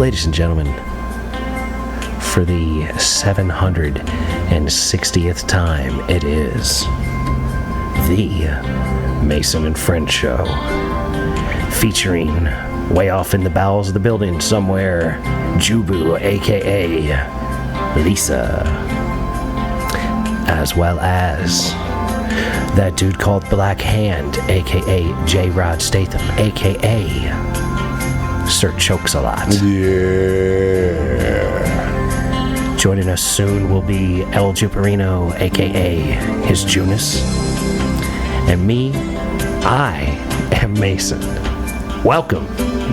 Ladies and gentlemen, for the 760th time, it is the Mason and Friend Show, featuring way off in the bowels of the building somewhere, Jubu, aka Lisa, as well as that dude called Black Hand, aka J. Rod Statham, aka Sir Chokes a Lot. Yeah. Joining us soon will be El Juperino, aka His Junus. And me, I am Mason. Welcome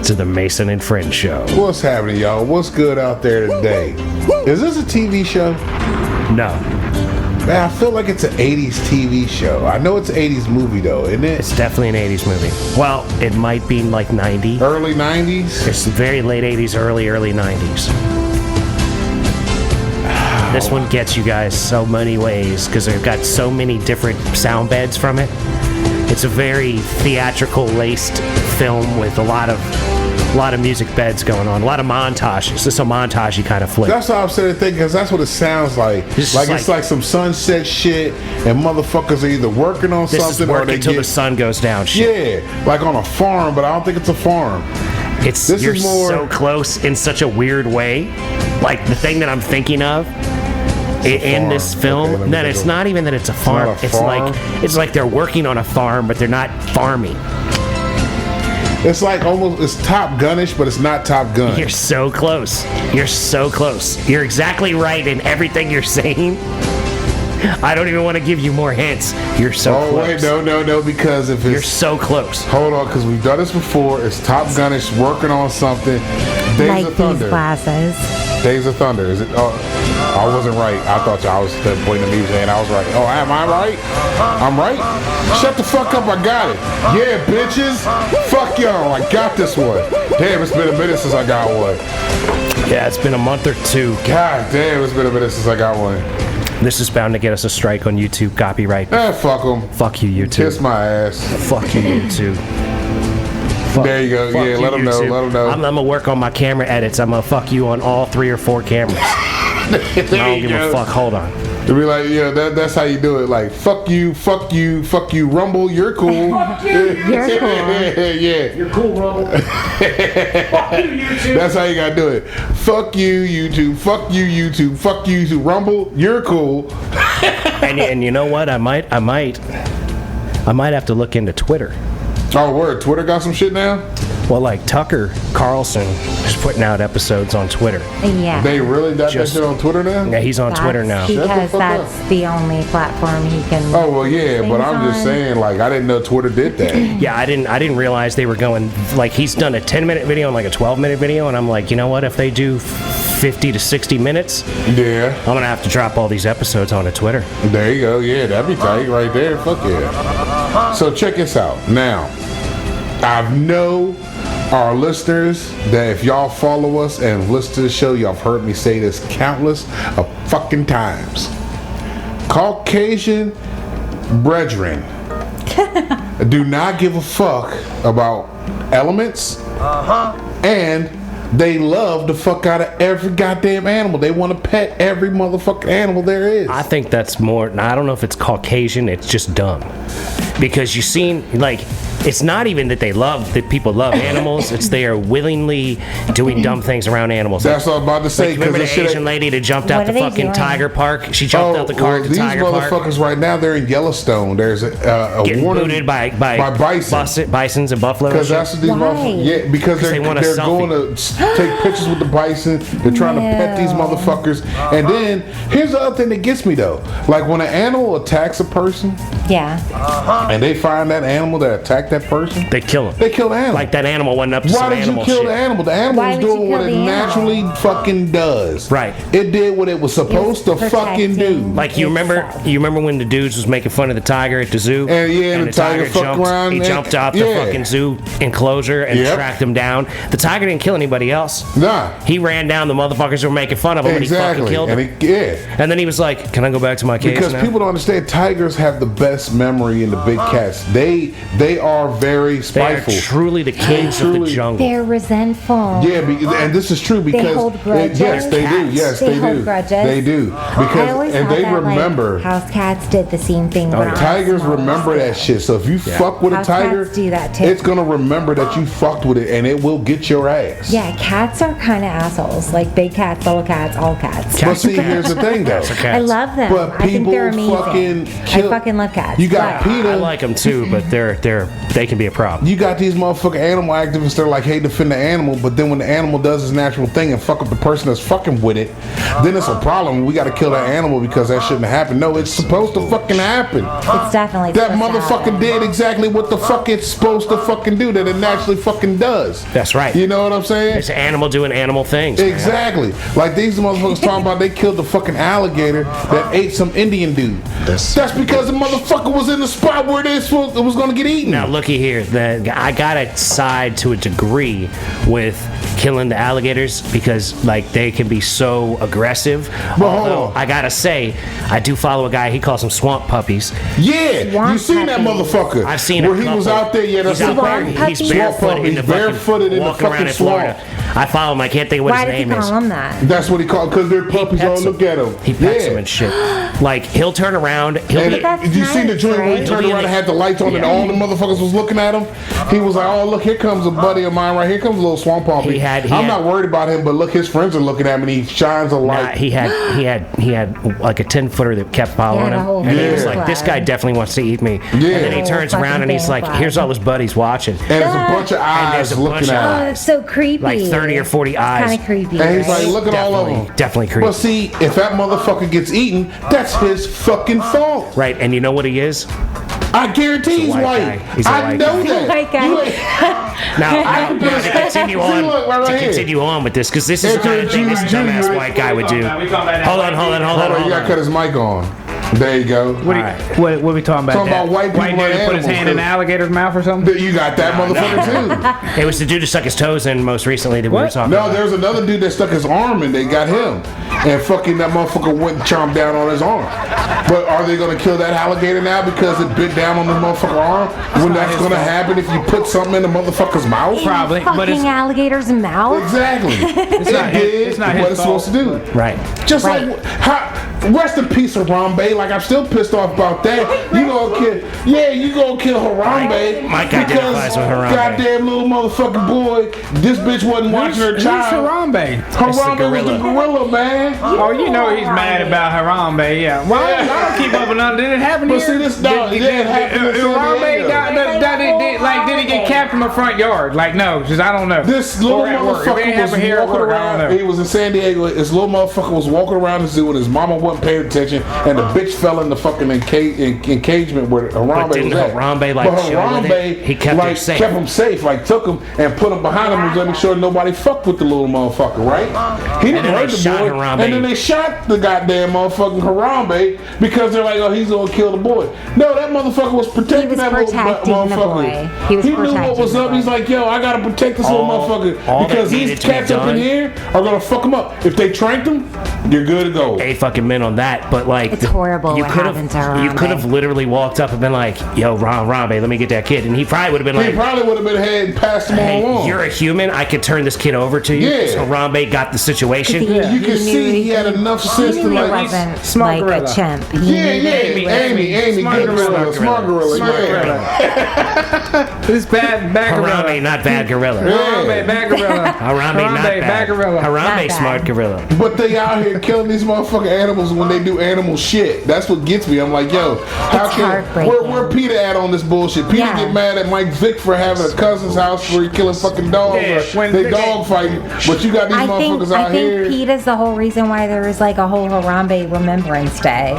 to the Mason and Friend Show. What's happening, y'all? What's good out there today? Is this a TV show? No. Man, I feel like it's an 80s TV show. I know it's an 80s movie, though, isn't it? It's definitely an 80s movie. Well, it might be like 90. Early 90s? It's very late 80s, early 90s. This one gets you guys so many ways because they've got so many different sound beds from it. It's a very theatrical laced film with a lot of music beds going on, a lot of montages. This is a montagey kind of flick. That's what I'm sitting thinking, because that's what it sounds like. It's like some sunset shit, and motherfuckers are either working on something or they until the sun goes down. Shit. Yeah, like on a farm, but I don't think it's a farm. You're so close in such a weird way. Like the thing that I'm thinking of in this film, that it's not even that it's a farm. It's like they're working on a farm, but they're not farming. It's like it's Top Gun-ish, but it's not Top Gun. You're so close. You're so close. You're exactly right in everything you're saying. I don't even want to give you more hints. You're so close. Oh, wait, no, because if it's... You're so close. Hold on, because we've done this before. It's Top Gun-ish, working on something. Days of Thunder. These glasses. Days of Thunder. Is it? Oh, I wasn't right. I thought I was pointing at me saying I was right. Oh, am I right? I'm right? Shut the fuck up, I got it. Yeah, bitches. Fuck y'all, I got this one. Damn, it's been a minute since I got one. Yeah, it's been a month or two. God damn, it's been a minute since I got one. This is bound to get us a strike on YouTube copyright. Fuck them. Fuck you, YouTube. Kiss my ass. Fuck you, YouTube. There you go. Yeah, let them know. Let them know. I'm gonna work on my camera edits. I'm gonna fuck you on all 3 or 4 cameras. I don't give a fuck. Hold on. To be like, yeah, that's how you do it. Like, fuck you, Rumble, you're cool. Fuck you, you're cool. Yeah. You're cool, Rumble. Fuck you, YouTube. That's how you gotta do it. Fuck you, YouTube. Fuck you, YouTube. Fuck you, YouTube. Rumble, you're cool. and you know what? I might have to look into Twitter. Oh, word. Twitter got some shit now? Well, like Tucker Carlson is putting out episodes on Twitter. Yeah. They really got that shit on Twitter now? Yeah, he's on Twitter now. Because that's the only platform he can. Oh, well, yeah, but I'm just saying, like, I didn't know Twitter did that. Yeah, I didn't realize they were going, like, he's done a 10-minute video and like a 12-minute video, and I'm like, you know what, if they do 50 to 60 minutes, yeah, I'm gonna have to drop all these episodes onto Twitter. There you go. Yeah, that'd be tight right there. Fuck yeah. So check this out. Now, I know our listeners that if y'all follow us and listen to the show, y'all have heard me say this countless of fucking times. Caucasian brethren do not give a fuck about elements, and they love the fuck out of every goddamn animal. They want to pet every motherfucking animal there is. I think that's more, I don't know if it's Caucasian, it's just dumb. Because you seen, like, it's not even that people love animals, it's they are willingly doing dumb things around animals. That's what I'm about to say. Like, remember the Asian lady that jumped out the fucking tiger park? She jumped out the car at the tiger park. These motherfuckers right now, they're in Yellowstone. There's a getting warning booted by bisons and buffaloes. Because that's what these motherfuckers. Yeah, because they're going to take pictures with the bison. They're trying to pet these motherfuckers. And then here's the other thing that gets me though. Like when an animal attacks a person. Yeah. And they find that animal that attacked that person. They kill him. They kill the animal. Like that animal went up to some animal shit. Why did you kill the animal? The animal was doing what it naturally fucking does. Right. It did what it was supposed to fucking do. Like you remember when the dudes was making fun of the tiger at the zoo? And the tiger fucked around. He jumped off the fucking zoo enclosure and tracked him down. The tiger didn't kill anybody else. Nah. He ran down the motherfuckers who were making fun of him and he fucking killed him. And then he was like, "Can I go back to my cage now?" Because people don't understand, tigers have the best memory in the big cats. They are are very They're spiteful. truly the kings of the jungle. They're resentful. Yeah, and this is true because hold grudges. yes, they do. Yes, They they hold do. grudges. They do I because always and thought they that, remember. like, house cats did the same thing. But Tigers remember that shit. So if you fuck with a House tiger, cats do that too. it's gonna remember that you fucked with it, and it will get your ass. Yeah, cats are kind of assholes. Like big cats, little cats, all cats. But see, here's the thing, though. I love them. But I think they're people amazing. fucking I fucking love cats. You got But PETA. I like them too, but they can be a problem. You got these motherfucking animal activists that are like, hey, defend the animal, but then when the animal does its natural thing and fuck up the person that's fucking with it, then it's a problem. We gotta kill that animal because that shouldn't happen. No, it's supposed to fucking happen. It's definitely That supposed to motherfucker happen. did exactly what the fuck it's supposed to fucking do, that it naturally fucking does. That's right. You know what I'm saying? It's an animal doing animal things. Man. Exactly. Like these motherfuckers talking about they killed the fucking alligator that ate some Indian dude. That's because the motherfucker was in the spot where it was going to get eaten. Now looky here, I gotta side to a degree with killing the alligators because like they can be so aggressive. But Although hold on. I gotta say, I do follow a guy. He calls them swamp puppies. Yeah, Swamp you seen that puppies. motherfucker? I've seen where a he was couple. out there. Yeah, that's He's out the there. Swamp He's puppies? barefooted in the He's barefooted in the walking around fucking in Florida. I follow him. I can't think of what Why his does he name is. call them that? That's what he called because they're puppies. Oh, pets look at him. He pets them and shit. Like he'll turn around. He'll And be, that's did you see the nice, joint where he right? turned He'll be around in and the- had the lights on and all the motherfuckers was looking at him? He was like, oh, look, here comes a buddy of mine right here. Comes a little swamp puppy. He I'm had- not worried about him, but look, his friends are looking at him and he shines a light. he had like a 10-footer that kept following Yeah, the him, whole and he was fan like, "This club. guy definitely wants to eat me." Yeah. And then he The turns whole around and he's fucking like, fan "Here's all his buddies watching." And there's a bunch of there's eyes a bunch looking of at Oh, him. it's so creepy. Like 30 or 40 eyes. Kind of creepy. And he's like, right? look at all of them. Definitely creepy. Well, see, if that motherfucker gets eaten, that's his fucking fault. Right, and you know what he is? I guarantee he's white white. guy. He's a I white know guy. that. White guy. You ain't- Now, to continue See, on, look, right to here. continue on with this, because this is the kind of thing this dumbass white guy would do. Hold on. Hold on, you gotta cut his mic on. There you go. What are we talking about? Talking about white people and dude put his animals, hand in the cause- alligator's mouth or something? You got that motherfucker too. It was the dude who stuck his toes in most recently that we were What? talking No, about. there's another dude that stuck his arm and they got him. And fucking that motherfucker went and chomped down on his arm. But are they gonna kill that alligator now because it bit down on the motherfucker arm? When that's gonna happen if you put something in the motherfucker's mouth? Probably, but Fucking it's alligator's mouth. Exactly. It not did his- it's not what his it's supposed to do. Right. Just Right. like, rest in peace, Harambe. Like, I'm still pissed off about that. You gonna kill Harambe. Mike because identifies with Harambe. goddamn little motherfucking boy, this bitch wasn't watching her Who's child. Harambe? It's the Harambe was the gorilla. gorilla, man. Oh, you know he's mad about Harambe, yeah. Well, I don't keep up with nothing. Did it happen But here? see, this dog, it didn't happen in San Harambe, Diego. did he get capped in the front yard? Like, no, because I don't know. This little Or at work. If it motherfucker was happened here at walking work, I don't around. know. He was in San Diego. This little motherfucker was walking around the zoo, and his mama wasn't paying attention, and the bitch fell in the fucking engagement where Harambe But didn't was at. Harambe, like, but chill with it? Harambe, He kept her like, safe. kept him safe. Like, took him and put him behind him, and making sure nobody fucked with the little motherfucker. Right? He didn't then hurt they the shot boy, Harambe. and then they shot the goddamn motherfucking Harambe because they're like, oh, he's gonna kill the boy. No, that motherfucker was protecting He was that little protecting the motherfucker. boy. He was knew what protecting was the up. boy. He's like, yo, I gotta protect this All little motherfucker that because needed these to be cats up in done- here are gonna fuck him up. If they tranked him, you're good to go. A fucking min on that, but like It's horrible You what could happened to have, you Harambe. could have literally walked up and been like, "Yo, Harambe, let me get that kid," and he probably would have been He like, probably would have been ahead and passed him "Hey, along. you're a human. I could turn this kid over to you." Yeah. So Harambe got the situation. He- You can he see knew he had enough sense He to knew he like. wasn't smart like gorilla. a chimp. He Yeah, knew that he was- Amy, Smart good gorilla. gorilla, smart gorilla, Smart yeah. gorilla. This bad gorilla. Harambe, not bad gorilla. Harambe, bad gorilla. Harambe, not bad bad gorilla. Harambe, Not bad. smart gorilla. But they out here killing these motherfucking animals when they do animal shit. That's what gets me. I'm like, yo, how It's can heartbreaking. where Peter at on this bullshit? Peter Yeah. get mad at Mike Vick for having a cousin's house where he killing fucking dogs. Yeah, or when they they- dog fighting, but you got these motherfuckers out here. PETA's the whole reason why there was like a whole Harambe Remembrance Day.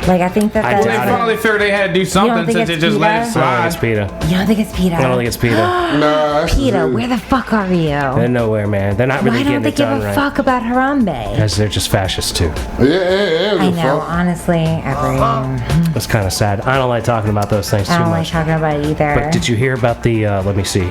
Like I think that I that's They doubt finally figured they had to do don't something think since it's they just let it PETA? I don't think it's slide. PETA. You don't think it's PETA? I don't think it's PETA. Nah, that's PETA, where the fuck are you? They're nowhere, man. They're not really Why don't getting they it give done a right. fuck about Harambe? Because they're just fascists too. yeah. I the know, fuck. honestly, everyone. It's kind of sad. I don't like talking about those things I too don't like much. talking about it either. But did you hear about the? Let me see.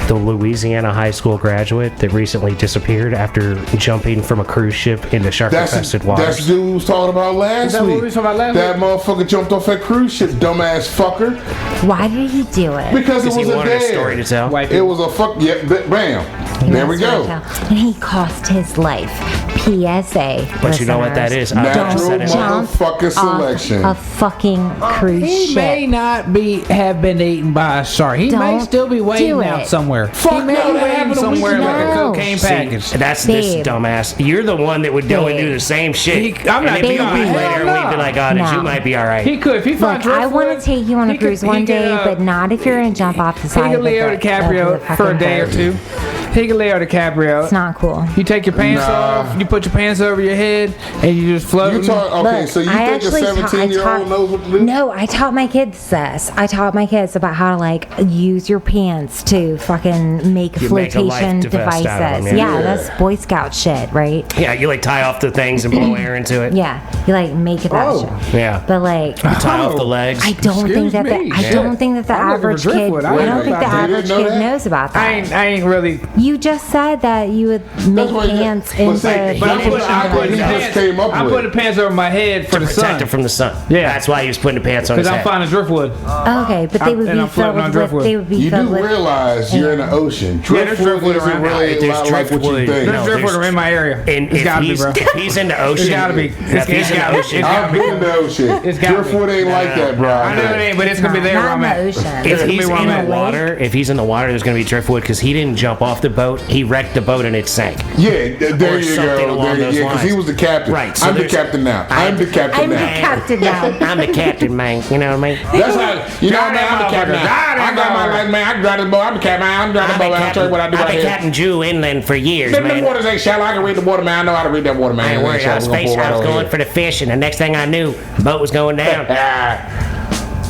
the Louisiana high school graduate that recently disappeared after jumping from a cruise ship into shark-infested waters? That's the dude we was talking about last that what week. we was talking about last That motherfucker jumped off that cruise ship, dumbass fucker. Why did he do it? Because it Because he was a wanted a story to dare. tell. White It was a fuck. Yeah, bam. There we go. And he cost his life. PSA. But you know what that is? I Natural said it. jump motherfucking selection. a fucking cruise He may ship. not have been eaten by a shark. He may Don't still be waiting do out it. somewhere. Fuck he may no, be that waiting happened a week somewhere like a ago. cocaine See, package. that's this Babe. dumbass. You're the one that would go and do the same shit. I'm not and if you doing leave it. later, Hell we'd be no. like, oh, No. you might be all right. He could if he found Look, I want driftwood, to take you on a he cruise could- one he day, could, but not if you're gonna jump off the He side could of the Leo boat- DiCaprio of the for a fucking day or boat. two. He could Leo DiCaprio. It's not cool. You take your pants Nah. off, you put your pants over your head, and you just float. You talk okay, Look, so you I think a actually 17-year-old knows what to do? No, I taught my kids this. I taught my kids about how to like use your pants to fucking make You make a life flotation vest out of devices. them, yeah. Yeah, that's Boy Scout shit, right? Yeah, you like tie off the things and blow air into it. Yeah, you like make it that Oh. shit. Yeah. But like, Tie off the legs. I don't Excuse think that me. I don't think that the I'm looking for average kid. driftwood. I I didn't don't know think the about that. average You didn't know kid that? knows about that. I ain't really. You just said that you would make what you- pants but into see, But I'm He putting, just- I'm putting he just pants. came up I'm with putting it. pants over my head for the Protect sun. him from the sun. Yeah. That's why he was putting the pants on his Because I'm head. finding driftwood. Okay, but they would and be I'm floating on filled with. driftwood. They would be You filled do with. realize you're in the ocean. Yeah, there's driftwood Driftwood isn't around. really There's a lot like what you driftwood. think. No, There's driftwood there's- in my area. And It's gotta be, bro. if he's in the ocean, It's gotta be. If he's in the ocean, I've been in the ocean. It's gotta Driftwood be. ain't like that, bro. I know it ain't, but it's gonna be there where Not I'm in at. the ocean. if It's gonna he's be where in I'm the at. water, there's going to be driftwood because he didn't jump off the boat. He wrecked the boat and it sank. Yeah, there Or you something go. along There, those yeah, because he lines. was the captain. Right, so I'm the there's- captain now. I'm the captain I'm the now. captain now. I'm the captain, man. You know what I mean? That's how you know, Drive man. I'm that the captain motherfucker. now. Drive that I got my motherfucker. life, man. I can drive the boat. I'm the captain. I'm driving the boat. I'll tell you what I do I've right been here. Captain Jew inland for years, Them man. waters ain't shallow. I can read the water, man. I know how to read that water, man. I ain't It worried. I was, shallow. We're gonna pull I was right over going for the fish, and the next thing I knew, the boat was going down. here.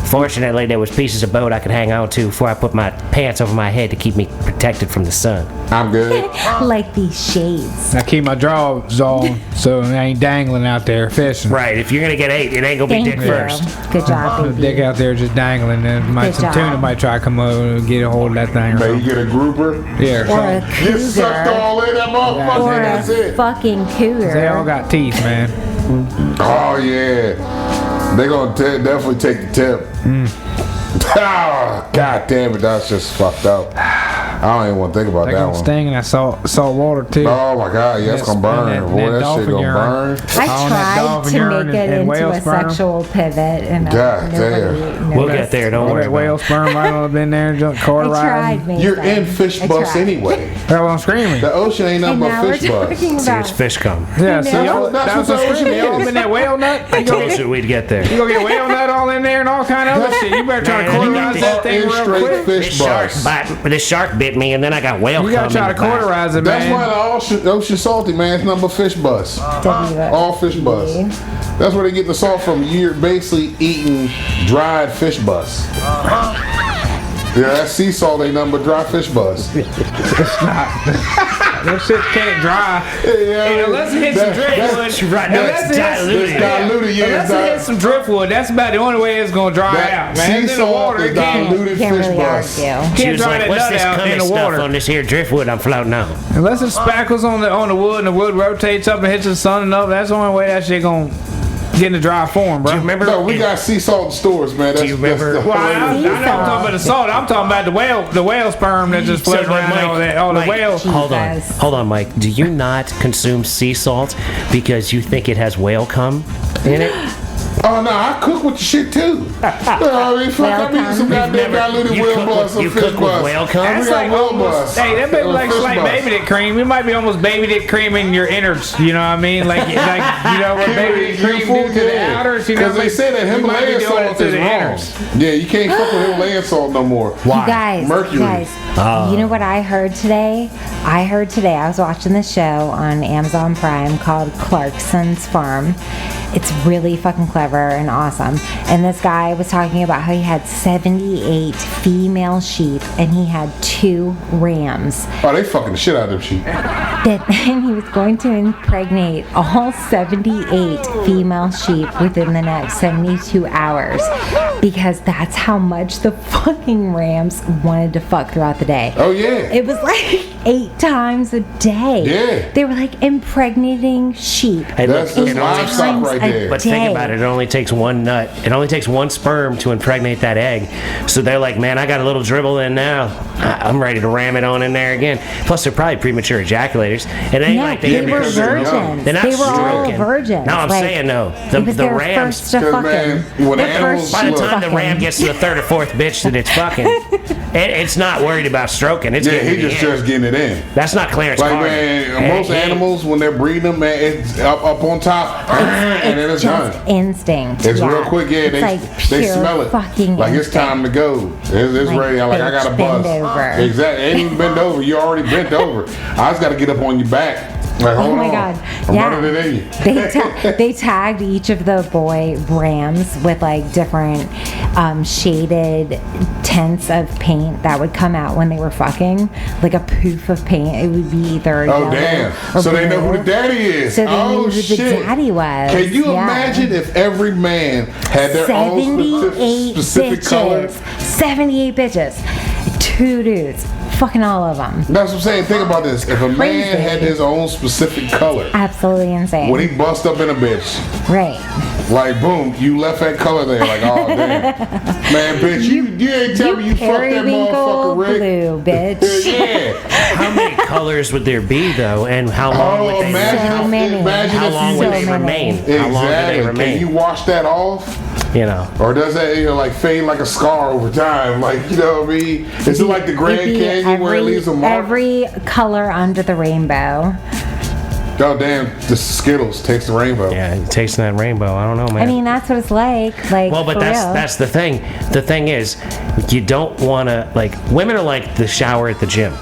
Fortunately, there was pieces of boat I could hang on to before I put my pants over my head to keep me protected from the sun. I'm good. Like these shades. I keep my drawers on so I ain't dangling out there fishing. Right, if you're gonna get ate, it ain't gonna be Thank dick you. first. Good job, The baby. dick out there just dangling, and Good some job. tuna might try to come over and get a hold of that thing. Or Man, you something. get a grouper. Yeah, or Or something. a You sucked cougar. all in that motherfucker. Or That's a it. fucking They all cougar. got teeth, man. Oh yeah, they gonna definitely take the tip. Oh, God damn it, that's just fucked up. I don't even want to think about They that gonna one. sting in that salt water too. Oh my God, yeah, it's Yes, gonna burn. and Boy, that shit dolphin gonna urine. burn. I On that tried dolphin to urine make it and into whale a sperm. sexual pivot, and God nobody We'll noticed. get there, don't All worry that about whale it. sperm right on up in there, just I cauterizing. tried, man. You're in fish I bus tried. anyway. That's what I'm screaming. The ocean ain't nothing And but now we're fish bus. talking See, it's about. fish cum. Yeah, see, know. y'all, That's that's what what the I'm screaming. ocean Y'all is. been that whale nut? I told you we'd get there. You gonna get whale nut all in there and all kind of other shit. You better try to Man, cauterize that thing in real straight quick. fish bus. This shark bit me, and then I got whale cum. You gotta try in to the back. cauterize it, That's why man. the ocean salty, man. It's nothing but fish bus. All fish bus. That's where they get the salt from. You're basically eating dried fish bus. Yeah, that sea salt ain't nothing but dry fish bus. That shit can't dry. Yeah, And unless it hits some driftwood, That's right. No, unless it's it hits- diluted. It's diluted, yeah. Unless it's it hits some driftwood, that's about the only way it's gonna dry out, man. sea It's in the salt water, is it can't. diluted Can't fish really bus. argue. She Can't was dry like, that "What's nut this out cum in the stuff water. on this here driftwood I'm floating on?" Unless it spackles on the wood and the wood rotates up and hits the sun enough, that's the only way that shit gonna get in the dry form, bro. Do you remember? No, we got sea salt in stores, man. That's, you remember- That's the Well, I know I'm talking about the salt. I'm talking about the whale sperm that just floating around and all that. All the Mike, whale. Jesus. Hold on, Mike. Do you not consume sea salt because you think it has whale cum in it? Oh no, I cook with the shit too. I mean, fuck, I'm eating some goddamn diluted whale bus you and fish cook with bus. whale cum? That's We got like whale almost, bus. hey, that baby Or like fish slight bus. baby dick cream. It might be almost baby dick cream in your innards. You know what I mean? Like you know what baby dick cream do to the outers. You know, Because they say that you might be Himalayan doing it salt to is the wrong. innards. Yeah, you can't fuck with Himalayan salt no more. You guys, Mercury. you know what I heard today? I was watching this show on Amazon Prime called Clarkson's Farm, It's really fucking clever and awesome. And this guy was talking about how he had 78 female sheep and he had 2 rams. Oh, they fucking the shit out of them sheep. And he was going to impregnate all 78 female sheep within the next 72 hours because that's how much the fucking rams wanted to fuck throughout the day. Oh, yeah. It was like 8 times a day. Yeah. They were like impregnating sheep. Hey, That's look, the it only takes- livestock right there. But think about it. It only takes one nut. It only takes one sperm to impregnate that egg. So they're like, man, I got a little dribble in now. I'm ready to ram it on in there again. Plus, they're probably premature ejaculators. It ain't No, like they were because they're young. virgins. They're not They were all stroking. virgins. No, I'm Like, saying no. it was The their rams. first to 'Cause, fucking. man, when their animals- first By the to time the ram fucking. gets to the 3rd or 4th bitch that it's fucking, it's not worried about stroking. It's Yeah, getting he to the just end. starts getting it in. That's not Clarence Like, Carter. man, most Hey, animals, when they're breeding them, man, it's up on top, and then it's done. just instinct. It's yeah. real quick, yeah. It's They like they pure smell it. fucking Like it's instinct. time to go. It's Like, ready. Like I got a bitch, buzz. bend over. Exactly. Ain't even bend over. You already bent over. I just got to get up on your back. Like hold Oh my on. god! I'm Yeah, running it in you. they tagged each of the boy rams with like different shaded tints of paint that would come out when they were fucking, like a poof of paint. It would be either Oh yellow damn! or So they know who blue. the daddy is. So they oh knew who shit! the daddy was. Can you Yeah. imagine if every man had their own 78 specific color? bitches. 78 bitches. 2 dudes. Fucking all of them. That's what I'm saying. Think about this. If a man Crazy. had his own specific color, Absolutely insane. when he bust up in a bitch, Right. like boom, you left that color there. Like oh damn, man, bitch, you ain't tell me you fucked that periwinkle motherfucker, Rick. blue, bitch. Yeah. How many colors would there be though, and how long Oh, would they? imagine, So many. imagine How if long you would So they many. remain? exactly. How long do they Can remain? you wash that off? You know. Or does that like fade like a scar over time? Like you know what I mean? Is it like the Grand It'd be Canyon where it leaves a mark? every color under the rainbow. Oh damn! The Skittles takes the rainbow. Yeah, tasting that rainbow. I don't know, man. I mean, that's what it's like. Like, well, but for real. that's the thing. The thing is, you don't want to like. Women are like the shower at the gym.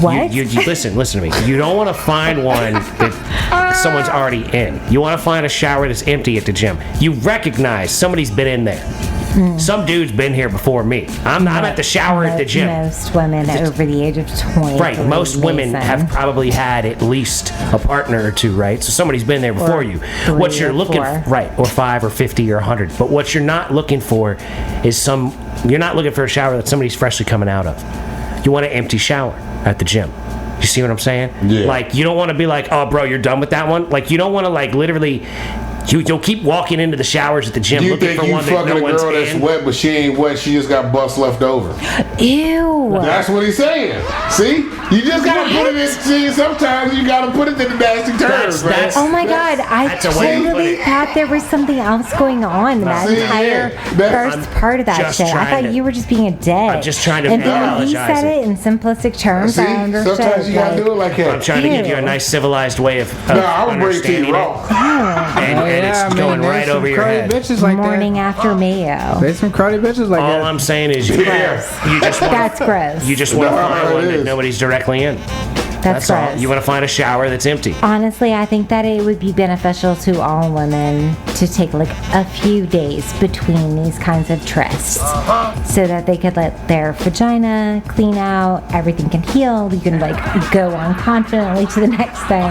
What? You listen to me. You don't want to find one that someone's already in. You want to find a shower that's empty at the gym. You recognize somebody's been in there. Some dude's been here before me. I'm at the shower at the gym. Most women over the age of 20. Right, most women have probably had at least a partner or 2, right? So somebody's been there before you. 3 What you're or looking 4. right, or 5 or 50 or 100. But what you're not looking for is you're not looking for a shower that somebody's freshly coming out of. You want an empty shower at the gym. You see what I'm saying? Yeah. Like you don't want to be like, oh, bro, you're done with that one. Like you don't want to like literally. You'll keep walking into the showers at the gym Do you looking think for you one that fucking no a one's girl that's in. wet, but she ain't wet? She just got bust left over. Ew. That's what he's saying. See, you just gotta put it in. See, sometimes you gotta put it in the nasty terms, man. that's- Oh my god, I That's a way to put totally it. thought there was something else going on in that See, entire yeah, that- first part of that just shit. I trying thought to- you were just being a dick. I'm just trying to And then when he apologize said it in simplistic terms, See, I understood. sometimes you gotta do it like I'm that. trying to give you a Ew. nice civilized way of No, I would bring it to understanding you raw. and it's going there's right some over your cruddy head. bitches like Morning that. after mayo. There's some cruddy bitches like All that. I'm saying is you Yeah. just want That's gross. you just want to No, find it one that is. nobody's directly in. That's all. gross. You want to find a shower that's empty. Honestly, I think that it would be beneficial to all women to take like a few days between these kinds of trips so that they could let their vagina clean out, everything can heal, you can like go on confidently to the next thing.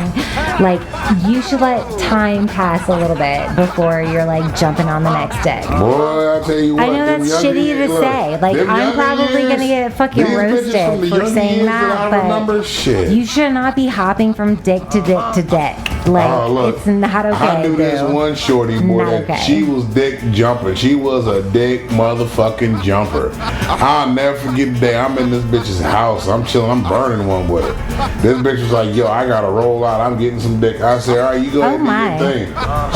Like, you should let time pass a little bit before you're like jumping on the next day. Boy, I tell you what. I know them that's younger shitty years- to look, say. Like, them I'm younger probably years, gonna get fucking these bitches roasted from the for younger saying years that, I but remember shit. you should not be hopping from dick to dick to dick. Like, Oh, look, it's not okay. I knew this boo. one shorty, boy, Not that okay. she was dick jumping. She was a dick motherfucking jumper. I'll never forget the day I'm in this bitch's house. I'm chilling. I'm burning one with her. This bitch was like, yo, I gotta roll out. I'm getting some dick. I said, all right, you go ahead and my. do your thing.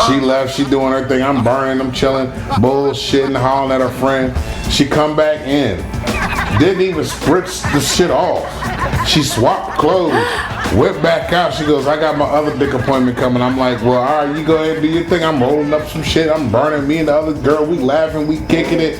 She left. She doing her thing. I'm burning. I'm chilling, bullshitting, hollering at her friend. She come back in. Didn't even spritz the shit off. She swapped clothes. Whip back out. She goes, I got my other dick appointment coming. I'm like, well, all right, you go ahead and do your thing. I'm rolling up some shit. I'm burning. Me and the other girl, we laughing, we kicking it.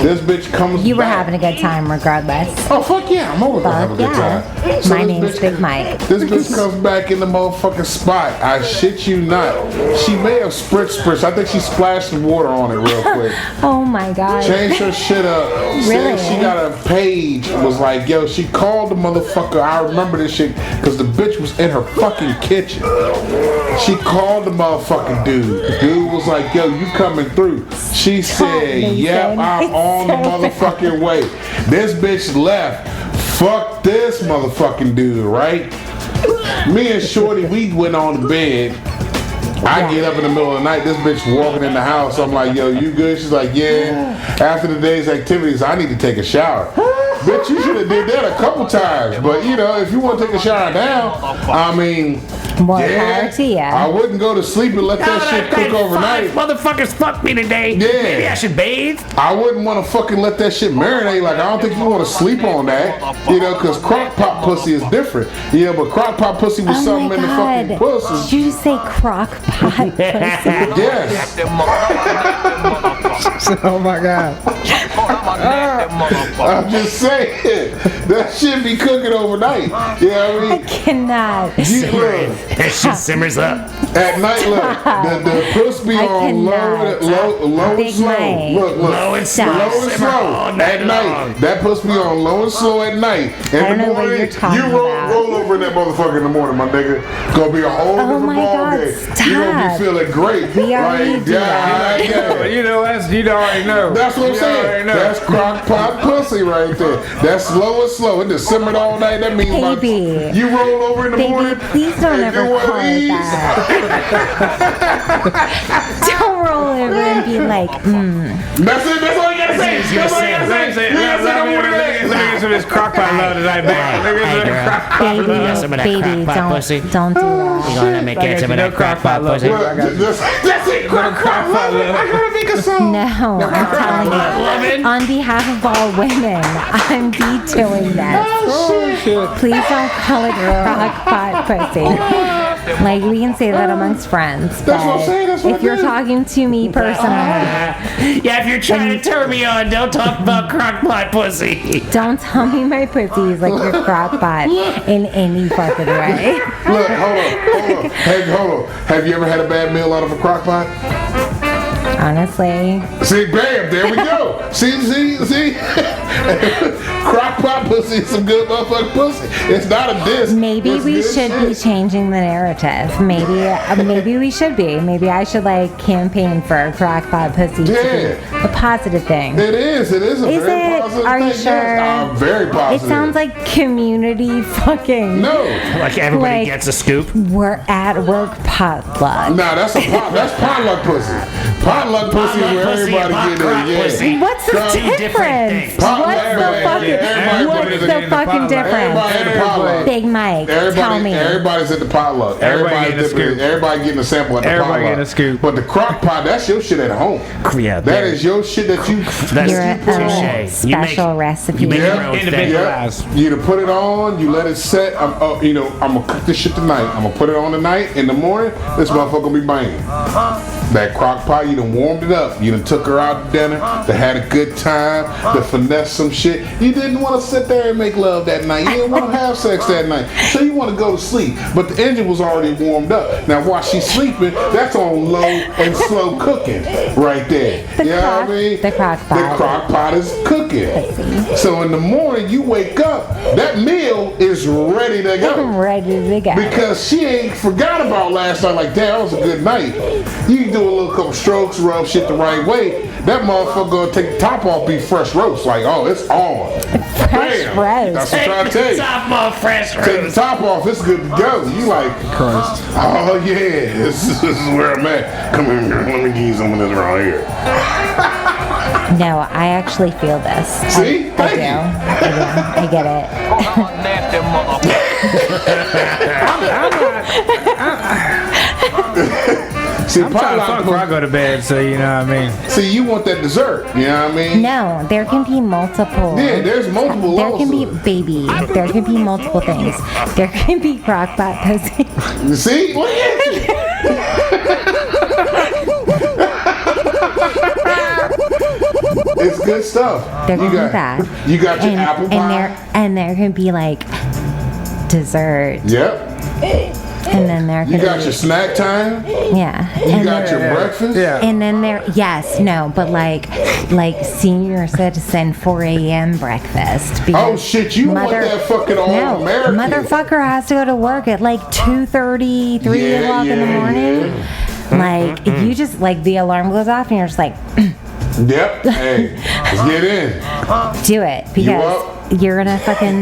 This bitch comes You were back. having a good time regardless. Oh, fuck yeah. I'm always gonna have a good time. So My this name's bitch- Big Mike. This bitch comes back in the motherfucking spot. I shit you not. She may have spritz. I think she splashed some water on it real quick. Oh my god. Changed her shit up. Really? Said she got a page. Was like, yo, she called the motherfucker. I remember this shit because the bitch was in her fucking kitchen. She called the motherfucking dude. Dude was like, yo, you coming through? She said, yep, I'm on the motherfucking way. This bitch left. Fuck this motherfucking dude, right? Me and Shorty, we went on the bed. I get up in the middle of the night, this bitch walking in the house. I'm like, yo, you good? She's like, yeah. After the day's activities, I need to take a shower. Bitch, you should have did that a couple times. But, you know, if you want to take a shower now, I mean, More power to ya. I wouldn't go to sleep and let that shit cook overnight. Motherfuckers fucked me today. Yeah. Maybe I should bathe. I wouldn't want to fucking let that shit marinate. Like, I don't think you want to sleep on that. You know, because crock pot pussy is different. Yeah, but crock pot pussy was Oh something my in the god. fucking pussy. Did you say crock pot pussy? Yes. Oh my god. I'm just saying. That shit be cooking overnight. You know what I I mean? cannot. You look, That shit simmers up. at night, look, the puss be I on cannot. low and Big slow. Mike. Look. Low and slow. Low and Simmer slow all night at night. long. That puss be on low and slow at night. In I don't the know what morning, you're talking you about. roll over in that motherfucker in the morning, my nigga. Gonna be a whole different my ball God, game. stop. You gonna be feeling great. We already like, do that. yeah. You know, you already know. That's what I'm You saying. already know. That's crock pot pussy right there. That's slow and slow. It just simmered all night. That means Baby. you roll over in the Baby, morning. please don't and ever do one of call it these. that. Don't roll over and be like, That's it. That's all you gotta say. That's all you gotta Let me say. say, let me get some of this crock pot love tonight, man. Look at Hey, this. girl. You got some of that baby, crock pot pussy? don't do that. You gonna let me get some of that crock pot love. pussy? Look, that's it. Crock pot love it. I gotta make a song. No, I'm telling you, on behalf of all women, I'm vetoing that. Please don't call it crock pot pussy. Like, we can say that amongst friends. That's what I'm but saying, that's what if I you're did. talking to me personally, Yeah, if you're trying to turn me on, don't talk about crock pot pussy. don't tell me my pussy is like your crock pot in any fucking way. Look, hold on. Hey, hold on. Have you ever had a bad meal out of a crock pot? Honestly, See, bam, there we go. See. Crock pot pussy is some good motherfucking pussy. It's not a diss. maybe It's we good should shit. be changing the narrative. Maybe we should be. Maybe I should like campaign for crock pot pussy to Yeah. be a positive thing. It is. It is a Is very it? positive Are you thing. sure? Yes, I'm very It positive. sounds like community fucking. No. Like everybody Like- gets a scoop. We're at work potluck. Nah, that's potluck pussy. Potluck pussy is where pussy, everybody pot get crock in. Yeah. pussy. What's the Two different difference? things. Pot- What's the everybody- fucking? yeah, everybody What's put it the in the fucking potluck. difference? Everybody at the potluck. Big Mike, tell me. Everybody's at the potluck. Everybody getting a scoop. Everybody getting a sample at the Everybody potluck. getting a scoop. But the crock pot, that's your shit at home. Yeah, That is your shit that you. That's You're touche. You make- special recipe. you make Yeah. your own thing. Individualized. You to put it on, you let it set. I'm gonna cook this shit tonight. I'm gonna put it on tonight. In the morning, this motherfucker gonna be banging. That crock pot, you done warmed it up. You done took her out to dinner. They had a good time. To finesse some shit. You didn't want to sit there and make love that night. You didn't want to have sex that night. So you want to go to sleep. But the engine was already warmed up. Now while she's sleeping, that's on low and slow cooking right there. The you know crock- what I mean? the crock pot. The crock pot is cooking. So in the morning you wake up, that meal is ready to go. I'm ready to go. Because she ain't forgot about last night. Like, damn, that was a good night. You do a little couple strokes, rub shit the right way. That motherfucker gonna take the top off, be fresh roast. Like, oh, it's on. Fresh Bam. roast. That's what I'm trying to tell you. Top off fresh Take the roast. top off, it's good to go. You like, Christ. oh yeah, this is where I'm at. Come here, girl. Let me give you some of this right here. No, I actually feel this. See? I Thank do. you. I do. I get it. See, I'm trying to fuck before I go to bed, so you know what I mean. See, you want that dessert, you know what I mean? No, there can be multiple. Yeah, there's multiple There levels can be to it. baby. There can be multiple things. There can be crock pot pussy. See? Look at you. It's good stuff. There can you be got, that. You got your apple pie. And there can be like dessert. Yep. And then there can You got be, your snack time. yeah. You and got your breakfast. Yeah. And then there, yes, no, but like senior citizen 4 a.m. breakfast. Oh because shit! You want that fucking all American? motherfucker has to go to work at like 2:30, 3 o'clock in the morning. Like you just like the alarm goes off and you're just like, Yep. Hey, let's get in. do it because you're gonna fucking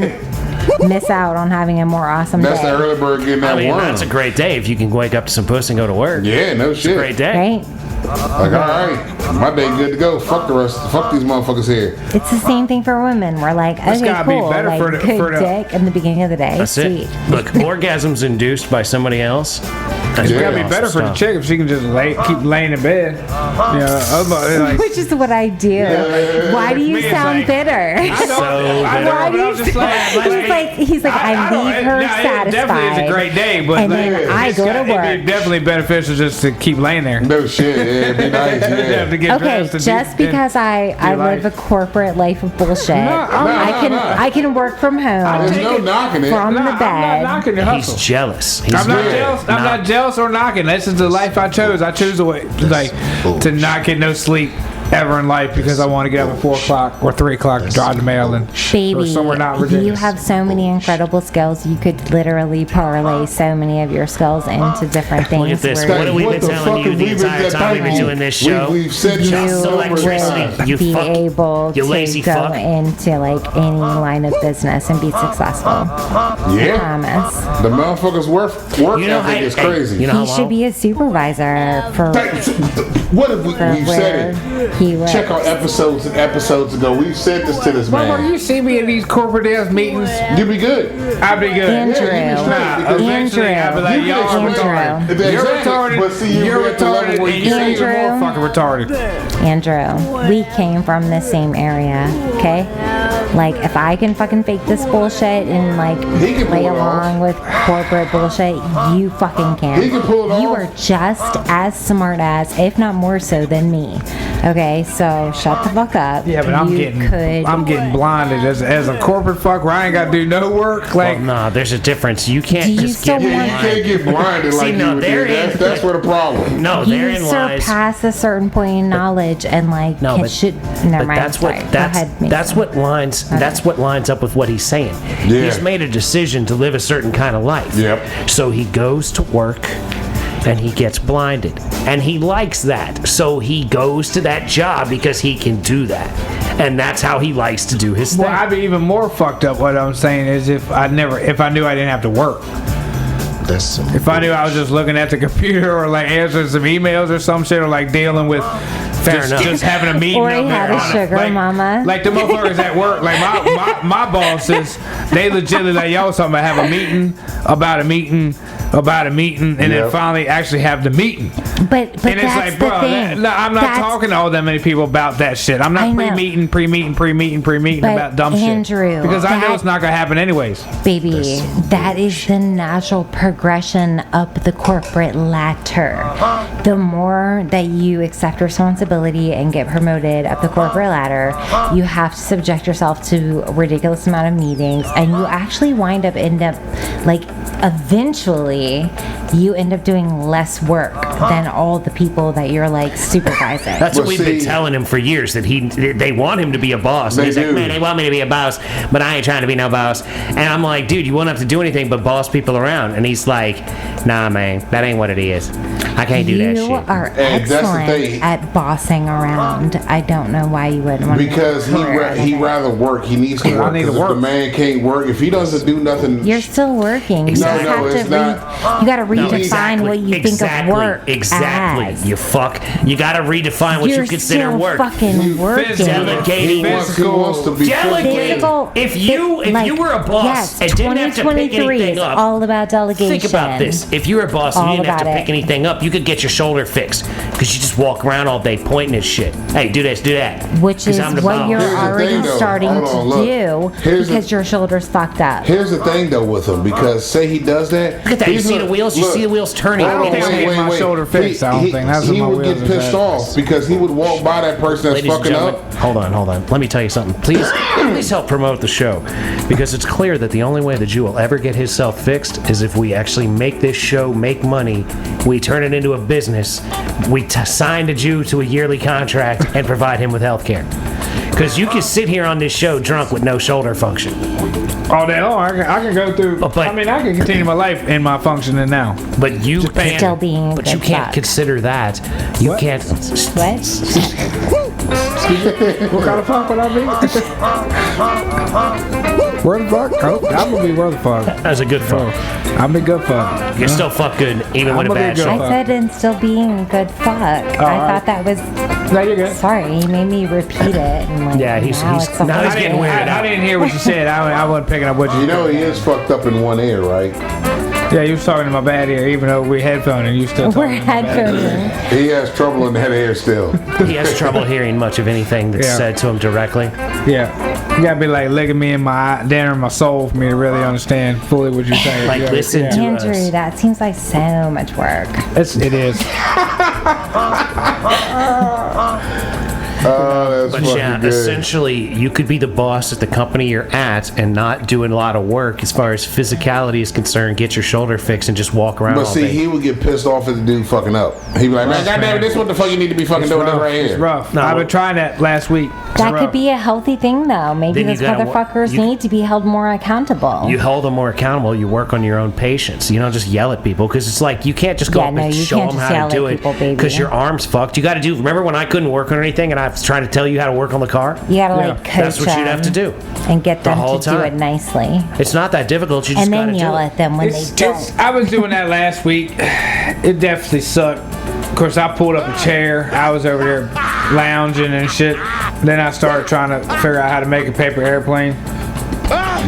miss out on having a more awesome That's day. the early bird getting that I mean, worm. that's a great day if you can wake up to some puss and go to work. Yeah, no shit. Great day. Right? Like, all right, my day good to go. Fuck the rest. Fuck these motherfuckers here. It's the same thing for women. We're like, It's okay, gotta be cool. better Like, for the- good for the- dick in the beginning of the day. That's Sweet. it. Look, orgasms induced by somebody else. That's Yeah. It's gotta pretty be better for the awesome chick if she can just keep laying in bed. You know, otherwise, like, Which is what I do. Why do you Me, it's sound like- bitter? I know, So I know, Why but do I'm you just like, he's like, I leave her It definitely is satisfied. a great day, but And like, then I go to it'd work. be definitely beneficial just to keep laying there. No shit. Yeah, it'd be nice. Have Yeah. to get Okay, dressed and just do- because I live a life. corporate life of bullshit, I'm I can work from home There's no knocking it. from No, the I'm not bed. knocking your He's hustle. jealous. He's I'm not Yeah. jealous. I'm not jealous or knocking. This is the life I chose. I choose to not get no sleep ever in life because I want to get up at 4 o'clock or 3 o'clock to drive to Maryland or Baby, somewhere not you ridiculous. have so many incredible skills. You could literally parlay so many of your skills into different things. Look at this. where What have we been the telling fuck you have the we been entire time we've been telling doing this you? show? We've said you just so much electricity. time. You be fuck- able you to lazy go fuck. into like any line of business and be successful. I Yeah. promise. The motherfuckers' work You know, ethic is hey, crazy. you know how He should long? be a supervisor for What if we've where said it? he works. Check our episodes and episodes ago. We've said this to this Mama, man. you see me in these corporate ass meetings, You'd be good. I'd be good. Andrew. Yeah, you be straight, Nah, because eventually I'd be like, you y'all can are explain- retarded. Exactly. You're retarded. But see, you're at the level retarded, where and you you're say even Andrew. more fucking retarded. Andrew, we came from the same area, okay? Like, if I can fucking fake this bullshit and like He can play pull it along with corporate bullshit, you fucking can. He can pull it You off. are just as smart as, if not more so, than me. Okay, so shut the fuck up. Yeah, but I'm You getting blinded as a corporate fuck where I ain't got to do no work. Like, Well, nah, there's a difference. You can't Do you just still get Yeah, you can't get blinded See, like no, you would do. therein- That's where the problem. No, You therein lies. surpass a certain point in knowledge and like No, but, never but mind. that's what sorry. Go that's ahead, Mason. that's what lines that's what lines up with what he's saying. Yeah. He's made a decision to live a certain kind of life. Yep. So he goes to work and he gets blinded. And he likes that. So he goes to that job because he can do that. And that's how he likes to do his well, thing. I'd be even more fucked up. What I'm saying is, if I knew I didn't have to work. That's some If I knew I was just looking at the computer or like answering some emails or some shit or like dealing with enough. just having a meeting. Or he up had there a on it. sugar like, mama. Like the motherfuckers at work, like my bosses, they legitimately like, y'all talking about have a meeting about a meeting about a meeting and then Yep. finally actually have the meeting. But And it's that's like, the bro, thing. I'm not That's- talking to all that many people about that shit. I'm I not know. pre-meeting But about dumb Andrew, shit. Because I know that- it's not gonna happen anyways. Baby, that is the natural progression up the corporate ladder. The more that you accept responsibility and get promoted up the corporate ladder, you have to subject yourself to a ridiculous amount of meetings, and you actually end up like eventually you end up doing less work than all the people that you're like supervising. That's what Well, we've been see- telling him for years, that they want him to be a boss. And They he's like, do. man, they want me to be a boss, but I ain't trying to be no boss. And I'm like, dude, you won't have to do anything but boss people around. And he's like, nah, man, that ain't what it is. I can't do that You shit. are And that's the excellent thing. at bossing around. I don't know why you wouldn't want Because to he rather work. He needs to work. I need to 'Cause if work. the man can't work, if he doesn't do nothing, You're still working. You Exactly. just No, have it's to not. you got to redefine exactly. what you think Exactly. of work Exactly. Exactly. has. You fuck. You gotta redefine what You're you consider still work. fucking working. Delegating. He wants to be Delegating. Physical- If you were a boss yes, and didn't have to pick 2023 anything is up, all about delegation. think about this. If you were a boss and All you didn't have to about pick it. anything up, you could get your shoulder fixed because you just walk around all day pointing at shit. Hey, do this, do that. Which 'Cause is I'm the what boss. you're Here's the already thing, though. starting Hold on, look. to do Here's because the- your shoulder's fucked up. Here's the thing though with him, because say he does that. Look at that. You he's see gonna- the wheels? You look, see the wheels turning. I don't think I'm getting my shoulder fixed. I don't think that's he what my would wheels get is pissed at. off because he would walk by that person that's Ladies and fucking gentlemen, up. hold on. Let me tell you something. Please help promote the show, because it's clear that the only way that Jew will ever get himself fixed is if we actually make this show make money. We turn it into a business. We sign a Jew to a yearly contract and provide him with health care. Because you can sit here on this show drunk with no shoulder function. All day long, I can go through. But- I mean, I can continue my life in my functioning now. But you can't. Still being a but you good can't fuck. consider that. You What? can't. What? What kind of fuck would I be? Where the fuck? Oh, I'm gonna be where the fuck. That's a good fuck. I'm a good fuck. You're still fuck good, even I'm with a gonna be bad good. shape. I said and still being a good fuck. I alright. thought that was. No, you're good. Sorry, he made me repeat it. And like, Yeah, he's- now he's- it's a now he's whole getting thing. weirded out. I didn't hear what you said. I wasn't picking up what you. You know he is fucked up in one ear, right? Yeah, you was talking to my bad ear, even though we headphone and you still We're talking. to my bad ear. headphones. He has trouble in that ear still. He has trouble hearing much of anything that's Yeah. said to him directly. Yeah, you gotta be like licking me in my eye, down in my soul for me to really understand fully what you're saying. Like, Yeah, listen yeah. to- Andrew, us. that seems like so much work. It is. Oh, that's But fucking yeah, good. essentially, you could be the boss at the company you're at and not doing a lot of work as far as physicality is concerned. Get your shoulder fixed and just walk around But all see, day. he would get pissed off at the dude fucking up. He'd be like, man, goddamn it, this is what the fuck you need to be fucking It's doing this rough. right It's here. rough. No, I've well- been trying that last week. It's That rough. could be a healthy thing, though. Maybe Then you those gotta motherfuckers you- need to be held more accountable. You hold them more accountable. You work on your own patience. You don't just yell at people, because it's like you can't just go Yeah, up no, and you show can't them just how yell to do at it people, baby. because your arm's fucked. You got to do. Remember when I couldn't work on anything and I was trying to tell you how to work on the car? You gotta Yeah, like coach that's what you'd have to them do and get the them whole to do it time. nicely, It's not that difficult. You just and got then to yell do it. at them when they don't. I was doing that last week. It definitely sucked. Of course, I pulled up a chair. I was over there lounging and shit. Then I started trying to figure out how to make a paper airplane.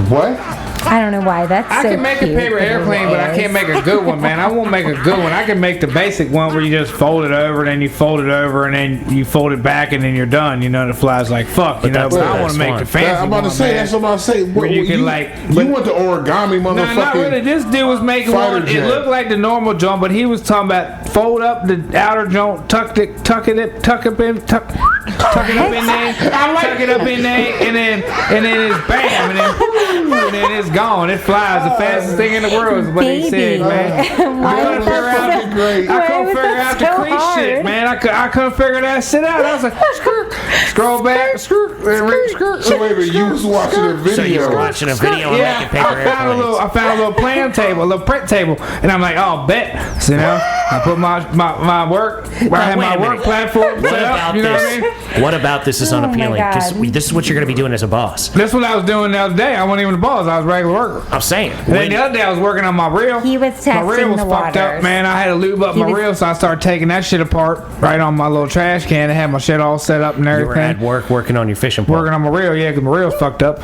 What? I don't know why that's I so can make a cute, paper but it airplane, but I is. can't make a good one, man. I won't make a good one. I can make the basic one where you just fold it over, and then you fold it over, and then you fold it back, and then you're done. You know, the flies like fuck. You know, that's but the I want best to make one. the fancy I'm about to one, say, man. that's what I'm about to say. Where you can, like, you but- want the origami No, not really. motherfucking. This dude was making Fighter one. It jet. looked like the normal joint, but he was talking about fold up the outer joint, tuck it up in, tuck it up in there, tuck it up in there, and then it's bam, and then it's gone. It flies. The fastest thing in the world is what he said, Baby. man. Why couldn't was figure that out so- the great- I why couldn't was figure that out the so crease shit, hard? man. I couldn't figure that shit out. I was like, scroll back, So wait a minute, you was watching a video. So you were watching a video and yeah, making paper airplanes. I found a little plan table, a little print table, and I'm like, oh, bet. So, you know, I put my work, where I had Wait my a work minute. platform What set up, about you know what I this? mean? What about this is Oh my unappealing? Because God. this is what you're going to be doing as a boss. That's what I was doing the other day. I wasn't even the boss. I was a regular worker. I'm saying. And then the other day I was working on my reel. He was My reel testing was the fucked up, waters. man. I had to lube up He my was- reel, so I started taking that shit apart right on my little trash can. I had my shit all set up and You everything. were at work working on your fishing pole. Working on my reel, yeah, because my reel's fucked up.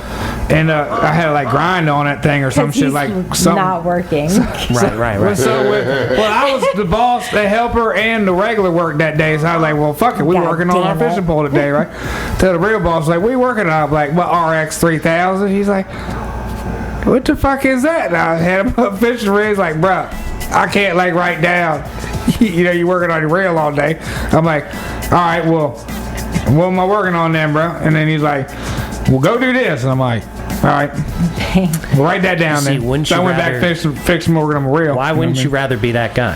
And I had to like grind on that thing or some 'Cause shit he's like something. not working. Right. Well, I was the boss, the helper, and the regular work that day. So I was like, well, fuck it. We God working on our damn it. fishing pole today, right? So the real boss was like, we working on? I'm like, well, RX 3000. He's like, what the fuck is that? And I had him up fishing reel. He's like, bruh, I can't like write down. You know, you working on your reel all day. I'm like, all right, well, what am I working on then, bro? And then he's like, well, go do this. And I'm like, all right, well, write that down See, then. wouldn't So I you went rather- back fixing working on my reel. Why know wouldn't what I you mean? rather be that guy?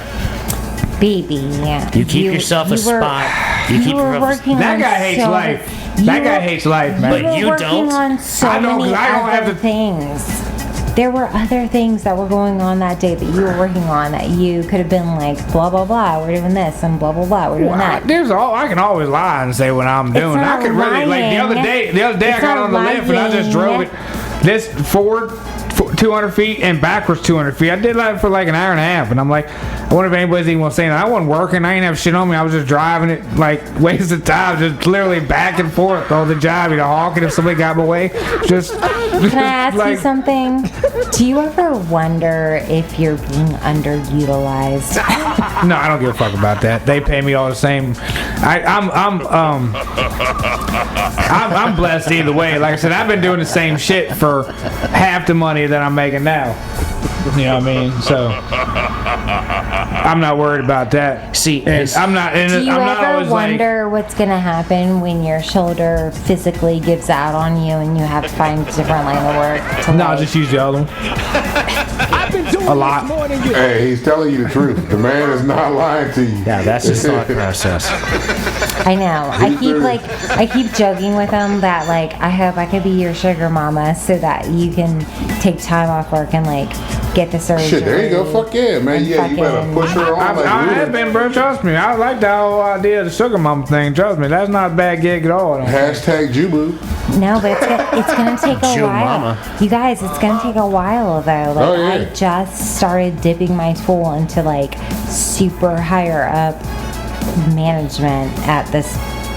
Baby, yeah. You keep yourself a were- spot. You keep were your- working That on guy hates so life. you That guy were- hates life, man. But You were you working don't? on so I know, 'cause many I don't have other the- things. There were other things that were going on that day that you were working on that you could have been like, blah blah blah, we're doing this and blah blah blah, we're doing that. I can always lie and say what I'm doing. I not could really like the other lying. day I It's got not on the lift and I just drove lying. it. This Ford 200 feet and backwards 200 feet. I did that for like an hour and a half, and I'm like, I wonder if anybody's even gonna say that. I wasn't working. I ain't have shit on me. I was just driving it, like wasting time, just literally back and forth on the job, honking if somebody got my way. Just. Can I ask you something? Do you ever wonder if you're being underutilized? No, I don't give a fuck about that. They pay me all the same. I'm blessed either way. Like I said, I've been doing the same shit for half the money that I'm making now. You know what I mean? So I'm not worried about that. See, I'm not. And Do you I'm not ever always wonder what's gonna happen when your shoulder physically gives out on you and you have to find a different line of work? No, just use the other one. A lot. Hey, he's telling you the truth. The man is not lying to you. Yeah, that's his thought process. I know. I keep joking with him that like I hope I could be your sugar mama so that you can take time off work and like get the surgery. Shit, there you go. Fuck yeah, man. Yeah, you better push her on. I have been, bro. Trust me. I like the whole idea of the sugar mama thing. Trust me, that's not a bad gig at all. Hashtag Jubu. No, but it's gonna take a while. Mama. You guys, it's gonna take a while though. Like I just started dipping my toe into like super higher up management at this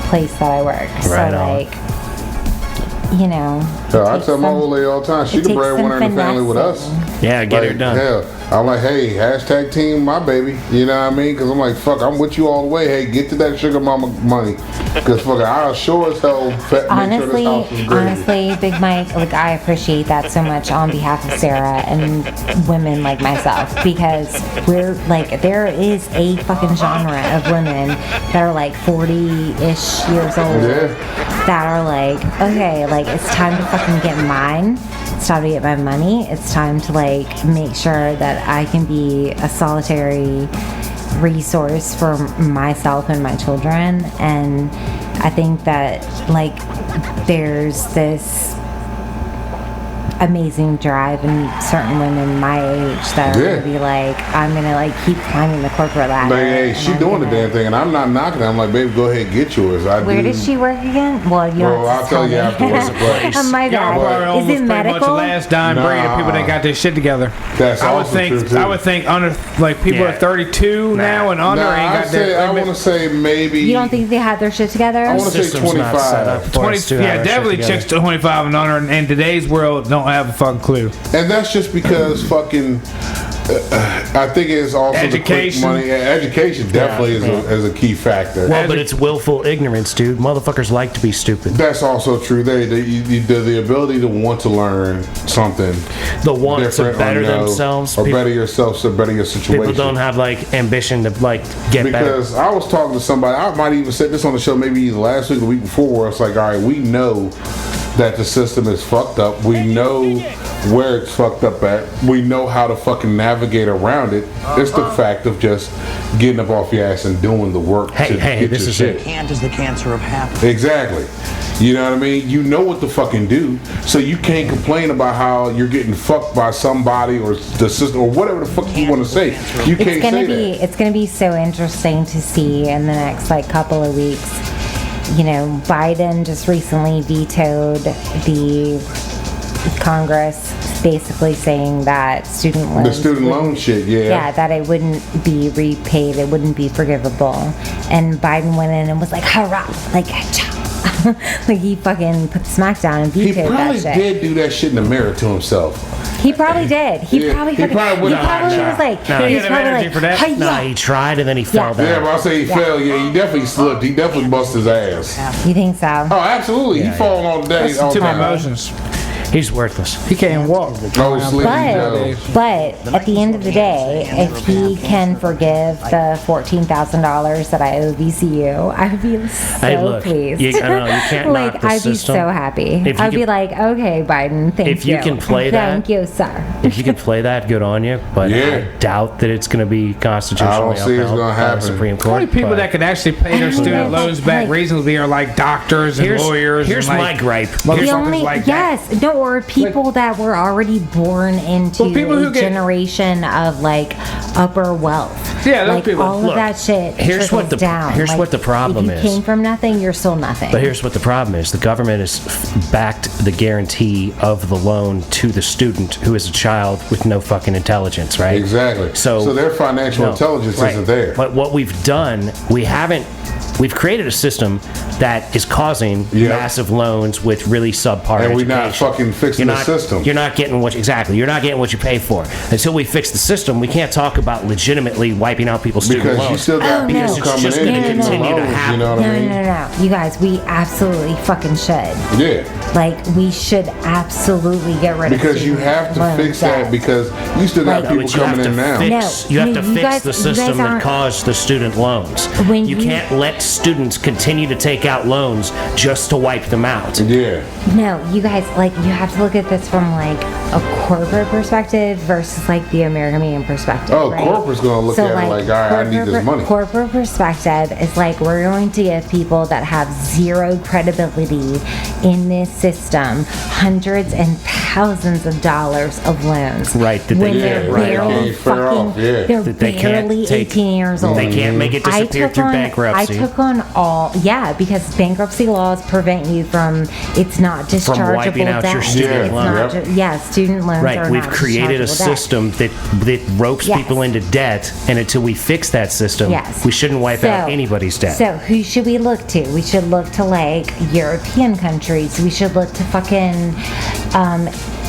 place that I work. Right so on. like, you know. So I tell my old lady all the time, she the breadwinner in the family with us. Yeah, get her done. Hell, I'm like, hey, hashtag team my baby. You know what I mean? Because I'm like, fuck, I'm with you all the way. Hey, get to that sugar mama money. Because fuck, I'll sure as hell make sure this house is great. Honestly, Big Mike, like I appreciate that so much on behalf of Sarah and women like myself, because we're like, there is a fucking genre of women that are like 40-ish years old that are like, okay, like it's time to fucking get mine. It's time to get my money. It's time to like make sure that I can be a solitary resource for myself and my children. And I think that like there's this amazing drive in certain women my age that are gonna be like, I'm gonna like keep climbing the corporate ladder. Like, hey, she doing the damn thing, and I'm not knocking it. I'm like, baby, go ahead, get yours. Where does she work again? Well, you Well, I'll tell you afterwards. Oh my God, is it medical? Much the last dying breed of people that got their shit together. That's I would also think. true, too. I would think under like people are 32 now and under ain't got their. I want to say maybe. You don't think they had their shit together? I want to say System's not set up 25. for us to have our shit Definitely together. chicks to 25 and under, and in today's world don't have a fucking clue. And that's just because fucking. I think it's also Education. the quick money. Education definitely is a key factor. Well, but it's willful ignorance, dude. Motherfuckers like to be stupid. That's also true. The ability to want to learn something, The want to different better or know, themselves. or People- better yourself, so better your situation. People don't have like ambition to like get better. Because I was talking to somebody, I might even said this on the show maybe either last week or the week before, where it's like, all right, we know that the system is fucked up. We know where it's fucked up at. We know how to fucking navigate around it. It's the fact of just getting up off your ass and doing the work to get this your is shit. it. Can't is the cancer of happiness. Exactly. You know what I mean? You know what to fucking do, so you can't complain about how you're getting fucked by somebody or the system or whatever the fuck you want to say. You can't say that. It's gonna be so interesting to see in the next like couple of weeks. You know, Biden just recently vetoed the Congress basically saying that student loans. The student loan shit, Yeah, that it wouldn't be repaid, it wouldn't be forgivable. And Biden went in and was like, hurrah, like, like he fucking put the smack down and He vetoed probably that shit. did do that shit in the mirror to himself. He probably did. He probably would've- was like, No, he he was had probably energy like, for that. "Hi-ya." No, he tried and then he fell Yeah, down. but I say he fell. Yeah, he definitely slipped. He definitely busted his ass. You think so? Oh, absolutely. He falling all day. That's all too many time. emotions. He's worthless. He can't walk. Oh, Sleepy Joe. But at the end of the day, if he can forgive the $14,000 that I owe VCU, I would be so Hey, look, pleased. I know, you can't knock like the I'd system. be so happy. If you I'd be can- like, okay, Biden, thank you. If you can play that- thank you, sir. If you can play that, good on you. But Yeah. I doubt that it's going to be constitutionally I don't see it's upheld gonna by the happen. Supreme Court. Only people but that can actually pay their student loans back reasonably are like doctors and lawyers. Here's and my like gripe. The motherfuckers only like that. yes, no, or people that were already born into people a generation of like upper wealth. Yeah, those like people. all Look, of that shit. here's what trickles the- down. here's Like, what the problem if is. you came from nothing, you're still nothing. But here's what the problem is. The government has backed the guarantee of the loan to the student who is a child with no fucking intelligence, right? Exactly. So their financial intelligence right. isn't there. But what we've done, we've created a system that is causing massive loans with really subpar And we're education. not fucking fixing the system. You're not getting what you're not getting what you pay for. Until we fix the system, we can't talk about legitimately wiping out people's student Because loans. you still got Oh, people no. It's coming just in gonna and getting continue to loans, happen. you know what I mean? No. You guys, we absolutely fucking should. Yeah. Like, we should absolutely get rid of Because you student have to loan fix debt. that because you still got Like- people But you coming have in to now. fix, No, you have no, to you fix guys- the you guys system that aren't- caused the student loans. When You you- can't let students continue to take out loans just to wipe them out. Yeah. No, you guys, like, you have to look at this from, like, a corporate perspective versus, like, the American median perspective. Oh, right? corporate's gonna look at it like, all right, I need this money. Corporate perspective is like, we're going to give people that have zero credibility in this system hundreds and thousands of dollars of loans. Right, that they when can't they're write barely off. Fair fucking, off, yeah. they're That they can't barely take- 18 years old. They can't make it disappear through bankruptcy. I took on because bankruptcy laws prevent you from, it's not dischargeable wiping out debt. your student It's loan. not student loans are Right, we've not created a dischargeable debt. system that ropes Yes. people into debt, and until we fix that system, Yes. we shouldn't wipe out anybody's debt. So who should we look to? We should look to like European countries. We should look to fucking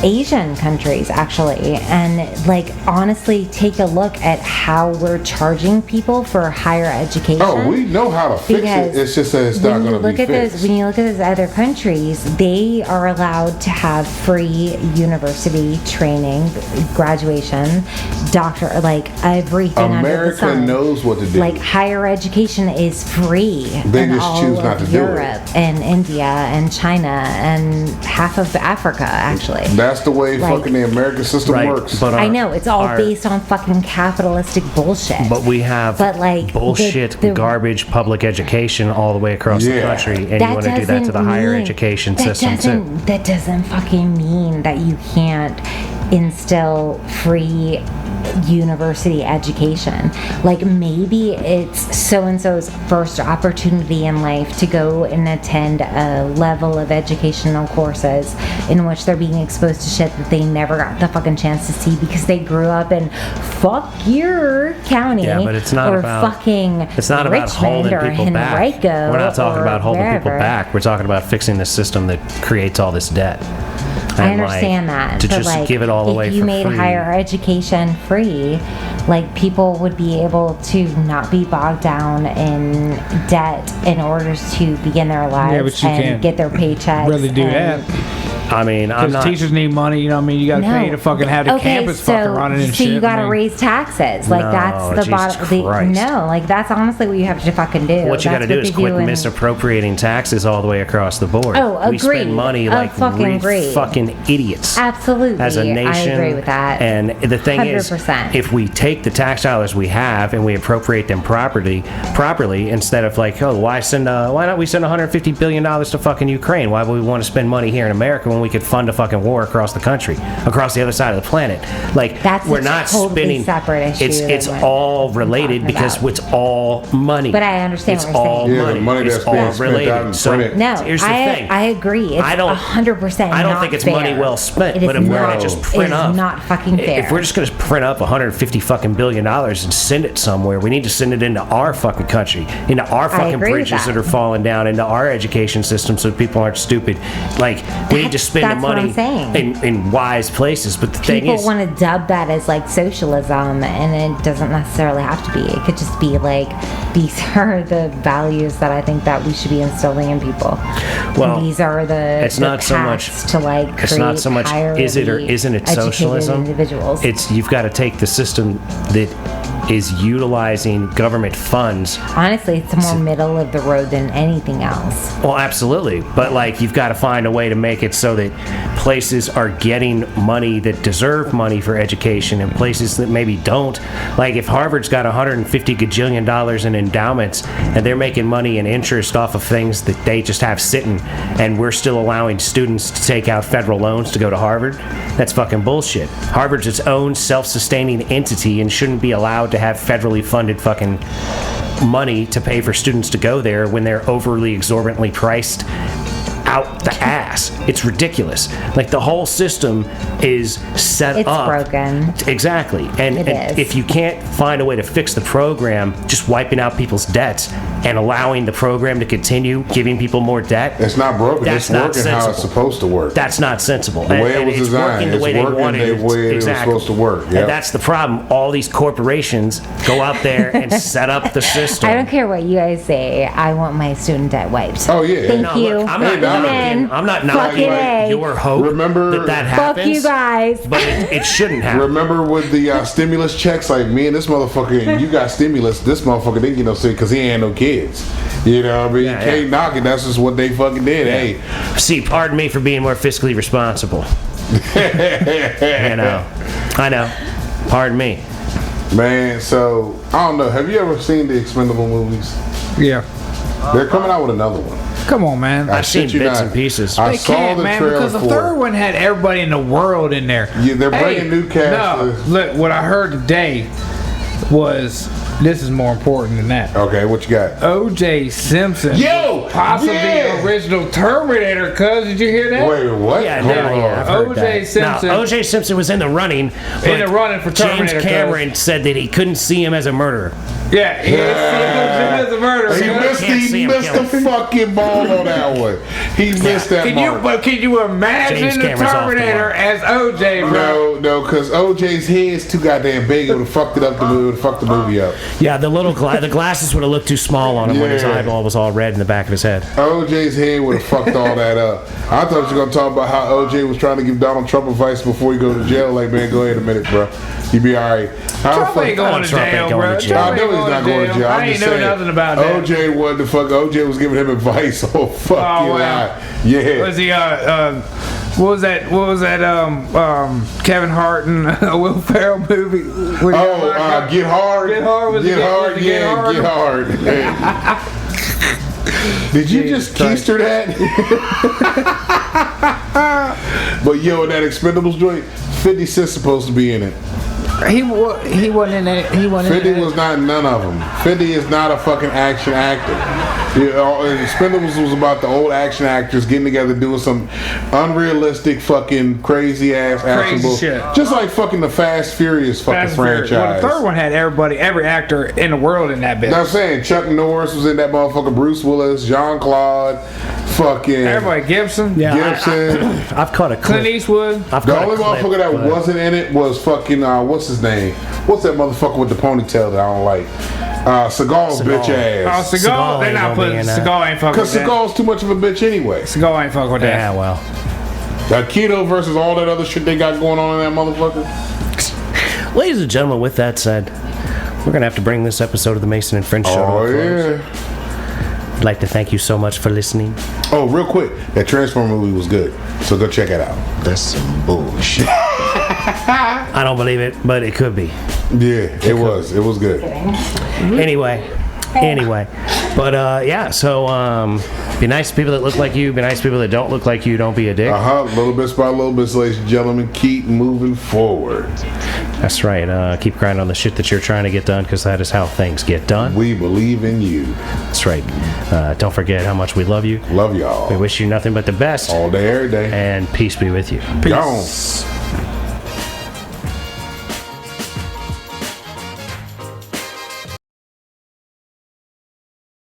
Asian countries actually, and like honestly take a look at how we're charging people for higher education. Oh, we know how to fix it. It's just that it's not going to be fixed. When you look at those other countries, they are allowed to have free university training, graduation, doctor, like everything under the America sun. knows what to do. Like higher education is free. They in just all choose of not to do it. Europe and India and China and half of Africa actually. That's the way Like- fucking the American system Right, works. but I know it's all based on fucking capitalistic bullshit. But we have But, like, bullshit, the- garbage public education all the way across the Yeah. country, and you want to do that to the higher education system too. That doesn't fucking mean that you can't instill free university education. Like maybe it's so-and-so's first opportunity in life to go and attend a level of educational courses in which they're being exposed to shit that they never got the fucking chance to see because they grew up in fuck your county Yeah, but it's not or about fucking it's not about Richmond holding or people back. Henrico We're not talking or about holding people wherever. back. We're talking about fixing the system that creates all this debt. I And, like, understand that. to but just like, give it all away if you for made free. higher education free, like people would be able to not be bogged down in debt in order to begin their lives but you and can't get their paychecks. really do and- that. I mean, I'm Because not. teachers need money, you know what I mean? You got to pay to fucking have the campus fucking running and so shit. you got to I mean, raise taxes. Like No, that's the Jesus bottom. Christ. No, like that's honestly what you have to fucking do. What you got to That's do is they quit in- misappropriating taxes all the way across the board. Oh, We spend agreed. money Oh, like fucking agreed. fucking idiots. Absolutely, As a nation, I agree with that. And the thing is, 100%. if we take the tax dollars we have and we appropriate them properly, instead of like, oh, why not we send 150 billion dollars to fucking Ukraine? Why would we want to spend money here in America when we could fund a fucking war across the country, across the other side of the planet? Like, That's we're a not totally spending. separate issue It's than what all I'm related talking because about. it's all money. But I understand it's what you're all saying. Yeah, the money. money It's that's being all spent related. out in So print. No, here's the thing. I agree. It's I don't- 100%. I don't not think it's fair. money well spent. It But is if we're not, gonna just it print is up, not fucking fair. if we're just gonna print up 150 fucking billion dollars and send it somewhere, we need to send it into our fucking country, into our fucking agree with bridges that. that are falling down, into our education system, so people aren't stupid. Like we need to spend the That's what money I'm saying. in wise places. But the thing People is, want to dub that as like socialism, and it doesn't necessarily have to be. It could just be like, these are the values that I think that we should be instilling in people. Well, and these are the it's not so much- paths to like create it's not so much is it or higher isn't it educated socialism. individuals. It's you've got to take the system that is utilizing government funds. Honestly, it's more middle of the road than anything else. Well, absolutely. But, like, you've got to find a way to make it so that places are getting money that deserve money for education and places that maybe don't. Like, if Harvard's got $150 gajillion in endowments and they're making money and interest off of things that they just have sitting, and we're still allowing students to take out federal loans to go to Harvard, that's fucking bullshit. Harvard's its own self-sustaining entity and shouldn't be allowed to have federally funded fucking money to pay for students to go there when they're overly exorbitantly priced out the ass. It's ridiculous. Like, the whole system is set up. It's broken. Exactly. And It is. if you can't find a way to fix the program, just wiping out people's debts and allowing the program to continue giving people more debt, It's not broken. That's It's not working how it's sensible. supposed to work. that's not sensible. The way it was it's designed, working the it's way they working wanted the way it was Exactly. supposed to work. Yep. And that's the problem. All these corporations go out there and set up the system. I don't care what you guys say. I want my student debt wiped. Oh, yeah. Thank No, you. look, I'm not Amen. knocking. I'm not Fucking knocking A. your hope Remember- that Fuck happens. you guys. But it shouldn't happen. Remember with the stimulus checks, like, me and this motherfucker, and you got stimulus, this motherfucker didn't get no shit because he ain't no kids. You know what I mean? Yeah, You can't knock it. That's just what they fucking did. Hey, See, pardon me for being more fiscally responsible. I know. Pardon me. man, so, I don't know. Have you ever seen the Expendable movies? Yeah. They're coming out with another one. Come on, man. I've seen shit you bits not. and pieces. I They saw can't, the man, trailer because the for third it. one had everybody in the world in there. Yeah, they're bringing new cast. No, look, what I heard today was, this is more important than that. Okay, what you got? O.J. Simpson. Yo, possibly yeah. the original Terminator, cuz. Did you hear that? Wait, what? Yeah, Hold no, on. yeah, I've heard O.J. that. Simpson. Now, O.J. Simpson was in the running. In the running for Terminator, James Cameron said that he couldn't see him as a murderer. Yeah, he was a murderer. He Can't missed, see he him missed the killing. fucking ball on that one. He missed that mark. But can you imagine James the Cameron's off the Terminator mark. as O.J., bro? No, because OJ's head's too goddamn big. It would have fucked it up. The movie would have fucked the movie up. Yeah, the little the glasses would have looked too small on him when his Yeah. eyeball was all red in the back of his head. OJ's head would have fucked all that up. I thought you were gonna talk about how OJ was trying to give Donald Trump advice before he go to jail. Like, man, go ahead a minute, bro. You be all right. Trump ain't going to Trump ain't jail, going bro. to jail. I Trump know ain't he's not going to jail. I I'm ain't just know saying, nothing about that. OJ wasn't the fuck. OJ was giving him advice. Oh fuck Oh, you, wow. yeah. Was he what was that Kevin Hart and Will Ferrell movie? Get Hard. Get Hard. Get Hard, was it Get Hard. Get Yeah, Hard? Get Hard. Did you just keister that? But yo, that Expendables joint, 50 Cent's supposed to be in it. He wasn't in it. He wasn't 50 in it. was not in none of them. 50 is not a fucking action actor. You know, Expendables was about the old action actors getting together doing some unrealistic fucking crazy ass action Crazy bullshit. shit. Just like fucking the Fast Furious fucking Fast and Furious. franchise. Well, the third one had every actor in the world in that bitch. Now I'm saying Chuck Norris was in that motherfucker, Bruce Willis, Jean-Claude, fucking Everybody, Gibson. Gibson. I've caught a Clint clip. Eastwood. I've The caught a only clip, motherfucker that but- wasn't in it was fucking what's his name? What's that motherfucker with the ponytail that I don't like? Seagal's Seagal. bitch ass. Seagal, Seagal they're ain't not gonna be putting in that. Seagal ain't fucking with Because that. Seagal's too much of a bitch anyway. Seagal ain't fucking with that. Yeah, well. Keto versus all that other shit they got going on in that motherfucker. Ladies and gentlemen, with that said, we're going to have to bring this episode of the Mason and French Show to Oh a close. yeah. I'd like to thank you so much for listening. Oh, real quick, that Transformer movie was good, so go check it out. That's some bullshit. I don't believe it, but it could be. Yeah, it was. It was good. Anyway. But yeah, so be nice to people that look like you, be nice to people that don't look like you, don't be a dick. Little bit by little bit, ladies and gentlemen, keep moving forward. That's right. Keep grinding on the shit that you're trying to get done, because that is how things get done. We believe in you. That's right. Don't forget how much we love you. Love y'all. We wish you nothing but the best. All day, every day. And peace be with you. Gone.